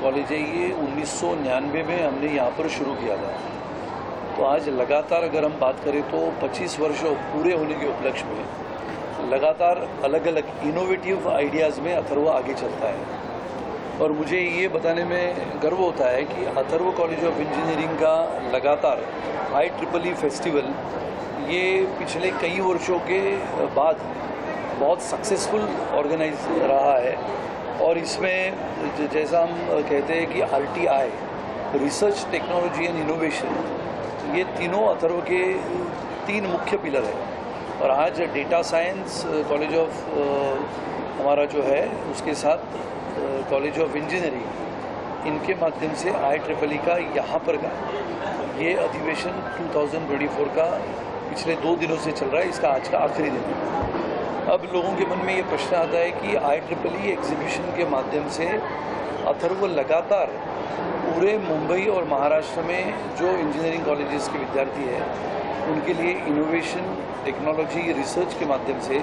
College है ये 1999 में हमने यहाँ पर शुरू किया था। तो आज लगातार अगर हम बात करें तो 25 वर्ष पूरे होने के उपलक्ष्य में लगातार अलग अलग इनोवेटिव आइडियाज़ में अथर्व आगे चलता है। और मुझे ये बताने में गर्व होता है कि अथर्व कॉलेज ऑफ इंजीनियरिंग का लगातार IEEE फेस्टिवल ये पिछले कई वर्षों के बाद बहुत सक्सेसफुल ऑर्गेनाइज रहा है। और इसमें जैसा हम कहते हैं कि RTI research, technology and innovation ये तीनों अथर्व के 3 मुख्य पिलर है। और आज डेटा साइंस कॉलेज ऑफ हमारा जो है उसके साथ कॉलेज ऑफ इंजीनियरिंग इनके माध्यम से IEEE का यहाँ पर का ये अधिवेशन 2024 का पिछले 2 दिनों से चल रहा है। इसका आज का आखिरी दिन है। अब लोगों के मन में ये प्रश्न आता है कि IEEE एग्जीबिशन के माध्यम से अथर्व लगातार पूरे मुंबई और महाराष्ट्र में जो इंजीनियरिंग कॉलेजेस के विद्यार्थी हैं उनके लिए इनोवेशन, टेक्नोलॉजी, रिसर्च के माध्यम से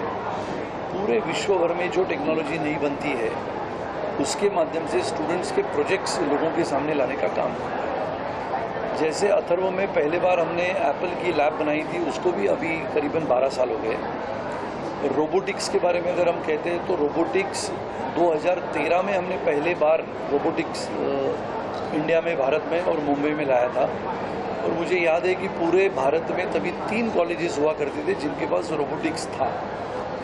पूरे विश्व भर में जो टेक्नोलॉजी नहीं बनती है उसके माध्यम से स्टूडेंट्स के प्रोजेक्ट्स लोगों के सामने लाने का काम है। जैसे अथर्व में पहले बार हमने एप्पल की लैब बनाई थी, उसको भी अभी करीबन 12 साल हो गए। रोबोटिक्स के बारे में अगर हम कहते हैं तो रोबोटिक्स 2013 में हमने पहले बार रोबोटिक्स इंडिया में, भारत में और मुंबई में लाया था। और मुझे याद है कि पूरे भारत में तभी 3 कॉलेजेस हुआ करते थे जिनके पास रोबोटिक्स था।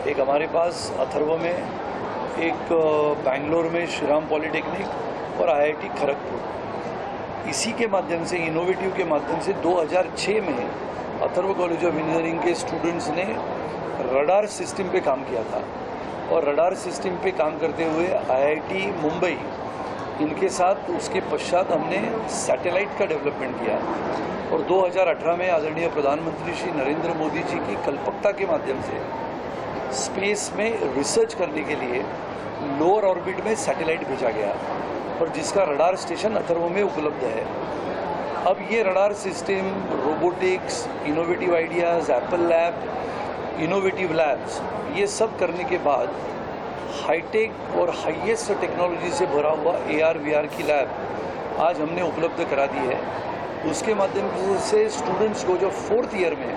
एक हमारे पास अथर्व में, एक बेंगलोर में श्रीराम पॉलिटेक्निक और IIT खड़गपुर। इसी के माध्यम से, इनोवेटिव के माध्यम से 2006 में अथर्व कॉलेज ऑफ इंजीनियरिंग के स्टूडेंट्स ने रडार सिस्टम पे काम किया था। और रडार सिस्टम पे काम करते हुए IIT मुंबई इनके साथ उसके पश्चात हमने सैटेलाइट का डेवलपमेंट किया। और 2018 में आदरणीय प्रधानमंत्री श्री नरेंद्र मोदी जी की कल्पकता के माध्यम से स्पेस में रिसर्च करने के लिए लोअर ऑर्बिट में सैटेलाइट भेजा गया और जिसका रडार स्टेशन अथर्व में उपलब्ध है। अब ये radar system, robotics, innovative ideas, Apple lab, innovative labs, ये सब करने के बाद हाईटेक और हाईएस्ट टेक्नोलॉजी से भरा हुआ AR/VR की लैब आज हमने उपलब्ध करा दी है। उसके माध्यम से स्टूडेंट्स को जो 4th ईयर में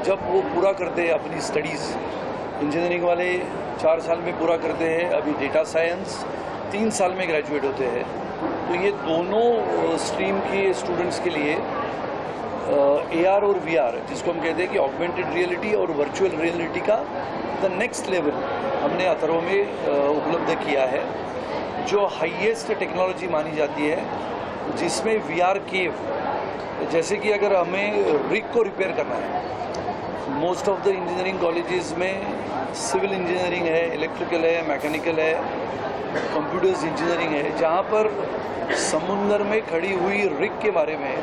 जब वो पूरा करते हैं अपनी स्टडीज़, इंजीनियरिंग वाले 4 साल में पूरा करते हैं, अभी डेटा साइंस 3 साल में ग्रेजुएट होते हैं। तो ये दोनों स्ट्रीम के स्टूडेंट्स के लिए AR और VR, जिसको हम कहते हैं कि ऑगमेंटेड रियलिटी और वर्चुअल रियलिटी का द नेक्स्ट लेवल हमने अथर्व में उपलब्ध किया है, जो हाईएस्ट टेक्नोलॉजी मानी जाती है, जिसमें VR केव, जैसे कि अगर हमें रिग को रिपेयर करना है, most of the engineering colleges में सिविल इंजीनियरिंग है, इलेक्ट्रिकल है, मैकेनिकल है, कंप्यूटर्स इंजीनियरिंग है, जहाँ पर समुंदर में खड़ी हुई रिग के बारे में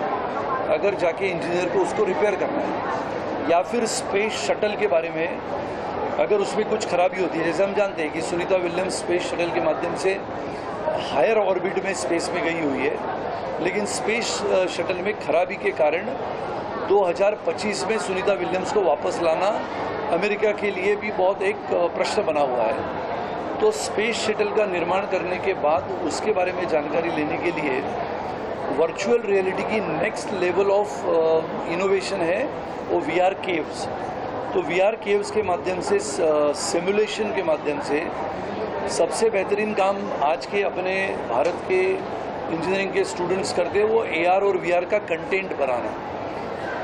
अगर जाके इंजीनियर को उसको रिपेयर करना है, या फिर स्पेस शटल के बारे में अगर उसमें कुछ खराबी होती है, जैसे हम जानते हैं कि सुनीता विलियम्स स्पेस शटल के माध्यम से हायर ऑर्बिट में स्पेस में गई हुई है, लेकिन स्पेस शटल में खराबी के कारण 2025 में सुनीता विलियम्स को वापस लाना अमेरिका के लिए भी बहुत एक प्रश्न बना हुआ है। तो स्पेस शटल का निर्माण करने के बाद उसके बारे में जानकारी लेने के लिए वर्चुअल रियलिटी की नेक्स्ट लेवल ऑफ इनोवेशन है वो VR केव्स। तो VR केव्स के माध्यम से, सिमुलेशन के माध्यम से सबसे बेहतरीन काम आज के अपने भारत के इंजीनियरिंग के स्टूडेंट्स करते हैं वो AR और VR का कंटेंट बनाना।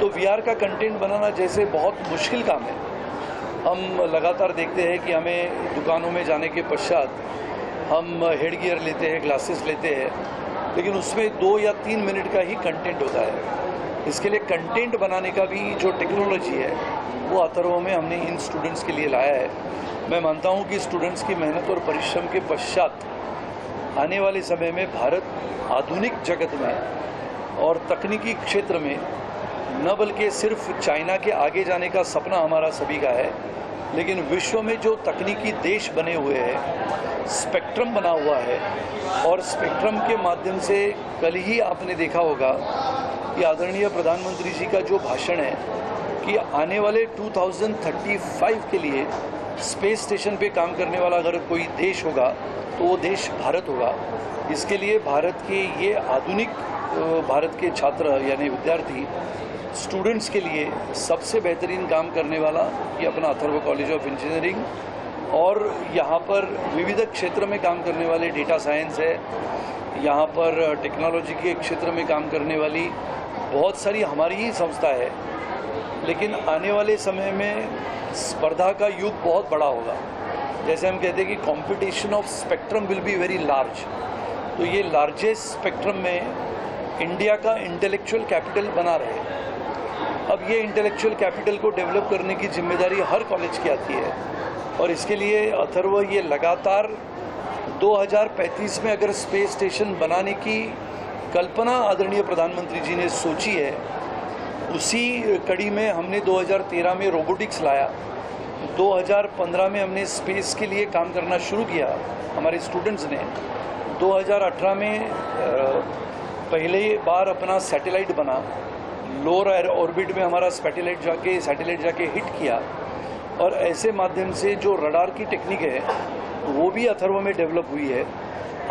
तो VR का कंटेंट बनाना जैसे बहुत मुश्किल काम है, हम लगातार देखते हैं कि हमें दुकानों में जाने के पश्चात हम हेड गियर लेते हैं, ग्लासेस लेते हैं, लेकिन उसमें 2 या 3 मिनट का ही कंटेंट होता है। इसके लिए कंटेंट बनाने का भी जो टेक्नोलॉजी है वो अथर्व में हमने इन स्टूडेंट्स के लिए लाया है। मैं मानता हूँ कि स्टूडेंट्स की मेहनत और परिश्रम के पश्चात आने वाले समय में भारत आधुनिक जगत में और तकनीकी क्षेत्र में न बल्कि सिर्फ चाइना के आगे जाने का सपना हमारा सभी का है, लेकिन विश्व में जो तकनीकी देश बने हुए हैं, स्पेक्ट्रम बना हुआ है, और स्पेक्ट्रम के माध्यम से कल ही आपने देखा होगा कि आदरणीय प्रधानमंत्री जी का जो भाषण है कि आने वाले 2035 के लिए स्पेस स्टेशन पे काम करने वाला अगर कोई देश होगा तो वो देश भारत होगा। इसके लिए भारत के ये आधुनिक भारत के छात्र यानी विद्यार्थी स्टूडेंट्स के लिए सबसे बेहतरीन काम करने वाला ये अपना अथर्व कॉलेज ऑफ इंजीनियरिंग, और यहाँ पर विविध क्षेत्र में काम करने वाले डेटा साइंस है, यहाँ पर टेक्नोलॉजी के क्षेत्र में काम करने वाली बहुत सारी हमारी ही संस्था है। लेकिन आने वाले समय में स्पर्धा का युग बहुत बड़ा होगा। जैसे हम कहते हैं कि competition of spectrum will be very large, तो ये लार्जेस्ट स्पेक्ट्रम में इंडिया का इंटेलेक्चुअल कैपिटल बना रहे। अब ये इंटेलेक्चुअल कैपिटल को डेवलप करने की जिम्मेदारी हर कॉलेज की आती है, और इसके लिए अथर्व ये लगातार 2035 में अगर स्पेस स्टेशन बनाने की कल्पना आदरणीय प्रधानमंत्री जी ने सोची है, उसी कड़ी में हमने 2013 में रोबोटिक्स लाया, 2015 में हमने स्पेस के लिए काम करना शुरू किया हमारे स्टूडेंट्स ने, 2018 में पहले बार अपना सैटेलाइट बना, लोअर ऑर्बिट में हमारा सैटेलाइट जाके हिट किया, और ऐसे माध्यम से जो रडार की टेक्निक है वो भी अथर्व में डेवलप हुई है।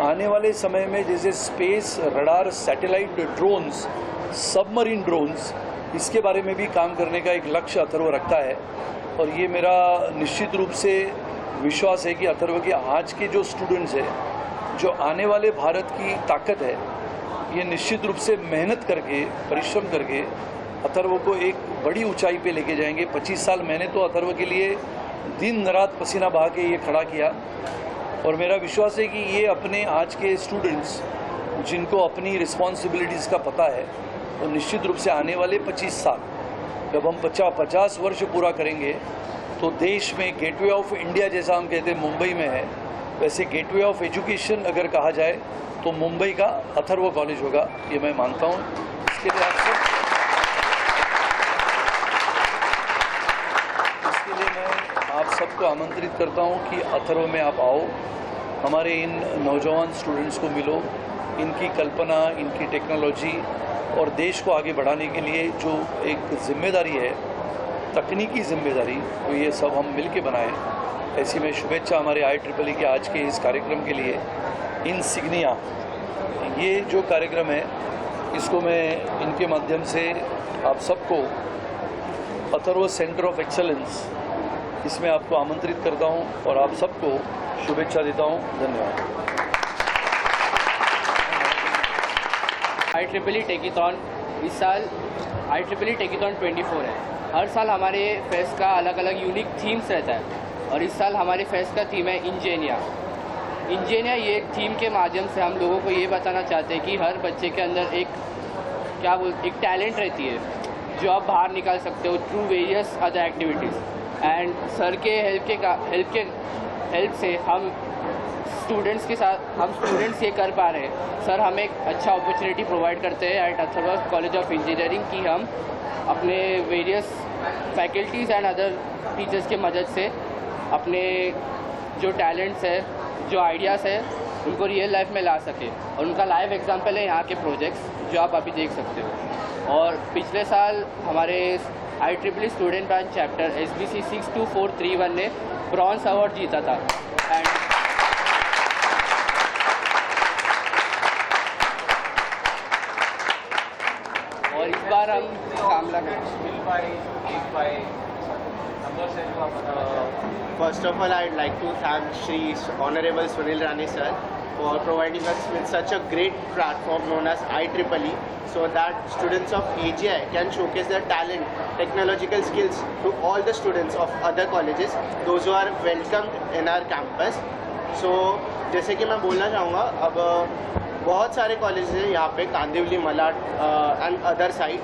आने वाले समय में जैसे space radar, satellite, drones, submarine drones, इसके बारे में भी काम करने का एक लक्ष्य अथर्व रखता है। और ये मेरा निश्चित रूप से विश्वास है कि अथर्व के आज के जो स्टूडेंट्स हैं, जो आने वाले भारत की ताकत है, ये निश्चित रूप से मेहनत करके, परिश्रम करके अथर्व को एक बड़ी ऊंचाई पे लेके जाएंगे। 25 साल मैंने तो अथर्व के लिए दिन रात पसीना बहा के ये खड़ा किया, और मेरा विश्वास है कि ये अपने आज के स्टूडेंट्स जिनको अपनी रिस्पॉन्सिबिलिटीज़ का पता है, तो निश्चित रूप से आने वाले 25 साल जब हम 50 वर्ष पूरा करेंगे, तो देश में गेटवे ऑफ इंडिया जैसा हम कहते हैं मुंबई में है, वैसे गेटवे ऑफ एजुकेशन अगर कहा जाए तो मुंबई का अथर्व कॉलेज होगा, ये मैं मानता हूँ। इसके लिए मैं आप सबको आमंत्रित करता हूँ कि अथर्व में आप आओ, हमारे इन नौजवान स्टूडेंट्स को मिलो, इनकी कल्पना, इनकी टेक्नोलॉजी और देश को आगे बढ़ाने के लिए जो एक जिम्मेदारी है, तकनीकी जिम्मेदारी, तो ये सब हम मिल के बनाएँ। ऐसी मैं शुभेच्छा हमारे IEEE के आज के इस कार्यक्रम के लिए। इंसिग्निया, ये जो कार्यक्रम है, इसको मैं इनके माध्यम से आप सबको अथर्व सेंटर ऑफ एक्सेलेंस, इसमें आपको आमंत्रित करता हूँ और आप सबको शुभेच्छा देता हूँ। धन्यवाद। IEEE टेकीथॉन इस साल IEEE टेकीथॉन 24 है। हर साल हमारे फेस्ट का अलग अलग यूनिक थीम्स रहता है, और इस साल हमारे फेस्ट का थीम है इंजीनिया। ये थीम के माध्यम से हम लोगों को ये बताना चाहते हैं कि हर बच्चे के अंदर एक टैलेंट रहती है जो आप बाहर निकाल सकते हो through various other activities. And sir के हेल्प से हम स्टूडेंट्स ये कर पा रहे हैं। सर हमें एक अच्छा अपॉर्चुनिटी प्रोवाइड करते हैं at Atharva college of engineering कि हम अपने various faculties and other teachers की मदद से अपने जो टैलेंट्स है, जो आइडियाज़ है, उनको रियल लाइफ में ला सके। और उनका लाइव एग्जांपल है यहाँ के प्रोजेक्ट्स जो आप अभी देख सकते हो। और पिछले साल हमारे IEEE student branch chapter SBC 62431 ने ब्रॉन्ज अवार्ड जीता था। एंड और इस बार हम काम लगा। First of all, I'd like to thank Shri Honorable Sunil Rane sir for providing us with such a great platform known as IEEE, so that students of AGI can showcase their talent, technological skills to all the students of other colleges, those who are welcomed in our campus. So, जैसे कि मैं बोलना चाहूँगा, अब बहुत सारे college हैं यहाँ पे, Kandivali, Malad and other side,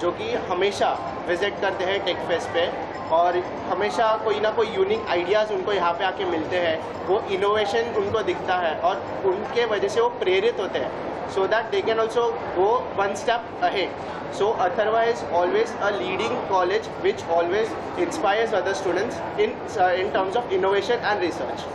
जो कि हमेशा विज़िट करते हैं टेक फेस्ट पे, और हमेशा कोई ना कोई यूनिक आइडियाज़ उनको यहाँ पे आके मिलते हैं, वो इनोवेशन उनको दिखता है और उनके वजह से वो प्रेरित होते हैं, so that they can also go one step ahead. So Atharva is always a leading college which always inspires other students in terms of innovation and research.